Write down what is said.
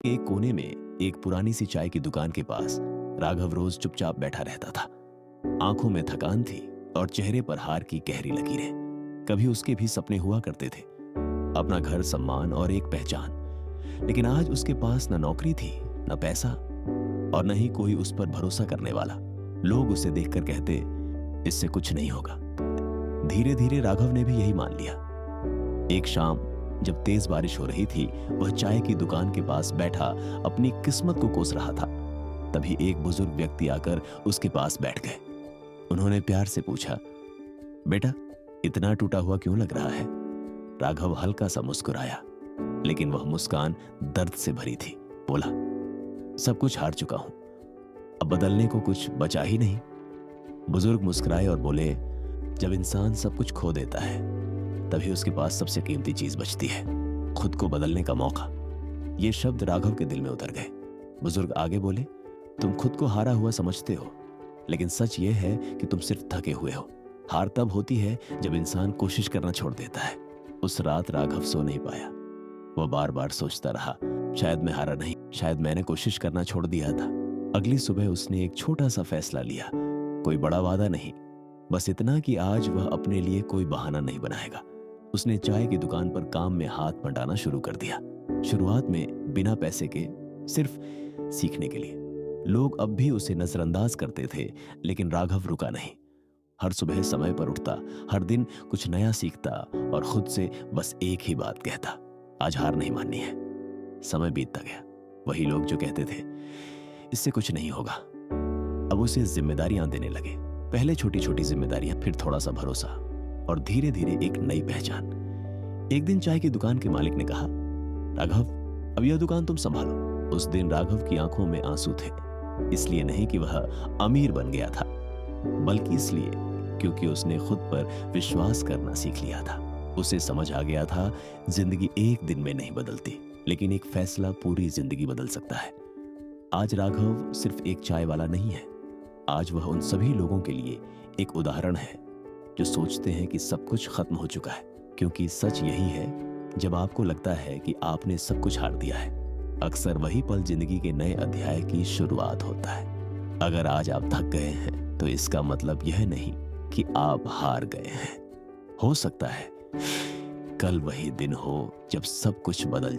के एक कोने में एक पुरानी सी चाय की दुकान के पास राघव रोज चुपचाप बैठा रहता था। आंखों में थकान थी और चेहरे पर हार की गहरी लकीरें। कभी उसके भी सपने हुआ करते थे, अपना घर, सम्मान और एक पहचान। लेकिन आज उसके पास न नौकरी थी, न पैसा और न ही कोई उस पर भरोसा करने वाला। लोग उसे देखकर कहते, इससे कुछ नहीं होगा। धीरे धीरे राघव ने भी यही मान लिया। एक शाम जब तेज बारिश हो रही थी, वह चाय की दुकान के पास बैठा अपनी किस्मत को कोस रहा था। तभी एक बुजुर्ग व्यक्ति आकर उसके पास बैठ गए। उन्होंने प्यार से पूछा, बेटा, इतना टूटा हुआ क्यों लग रहा है? राघव हल्का सा मुस्कुराया, लेकिन वह मुस्कान दर्द से भरी थी। बोला, सब कुछ हार चुका हूं, अब बदलने को कुछ बचा ही नहीं। बुजुर्ग मुस्कुराए और बोले, जब इंसान सब कुछ खो देता है तभी उसके पास सबसे कीमती चीज बचती है, खुद को बदलने का मौका। ये शब्द राघव के दिल में उतर गए। बुजुर्ग आगे बोले, तुम खुद को हारा हुआ समझते हो, लेकिन सच ये है कि तुम सिर्फ थके हुए हो। हार तब होती है जब इंसान कोशिश करना छोड़ देता है। उस रात राघव सो नहीं पाया। वह बार बार सोचता रहा, शायद मैं हारा नहीं, शायद मैंने कोशिश करना छोड़ दिया था। अगली सुबह उसने एक छोटा सा फैसला लिया। कोई बड़ा वादा नहीं, बस इतना कि आज वह अपने लिए कोई बहाना नहीं बनाएगा। उसने चाय की दुकान पर काम में हाथ बंटाना शुरू कर दिया। शुरुआत में बिना पैसे के, सिर्फ सीखने के लिए। लोग अब भी उसे नजरअंदाज करते थे, लेकिन राघव रुका नहीं। हर सुबह समय पर उठता, हर दिन कुछ नया सीखता और खुद से बस एक ही बात कहता, आज हार नहीं माननी है। समय बीतता गया। वही लोग जो कहते थे, इससे कुछ नहीं होगा, अब उसे जिम्मेदारियां देने लगे। पहले छोटी छोटी जिम्मेदारियां, फिर थोड़ा सा भरोसा और धीरे धीरे एक नई पहचान। एक दिन चाय की दुकान के मालिक ने कहा, राघव, अब यह दुकान तुम संभालो। उस दिन राघव की आंखों में आंसू थे। इसलिए नहीं कि वह अमीर बन गया था, बल्कि इसलिए क्योंकि उसने खुद पर विश्वास करना सीख लिया था। उसे समझ आ गया था, जिंदगी एक दिन में नहीं बदलती, लेकिन एक फैसला पूरी जिंदगी बदल सकता है। आज राघव सिर्फ एक चाय वाला नहीं है। आज वह उन सभी लोगों के लिए एक उदाहरण है जो सोचते हैं कि सब कुछ खत्म हो चुका है। क्योंकि सच यही है, जब आपको लगता है कि आपने सब कुछ हार दिया है, अक्सर वही पल जिंदगी के नए अध्याय की शुरुआत होता है। अगर आज आप थक गए हैं तो इसका मतलब यह नहीं कि आप हार गए हैं। हो सकता है कल वही दिन हो जब सब कुछ बदल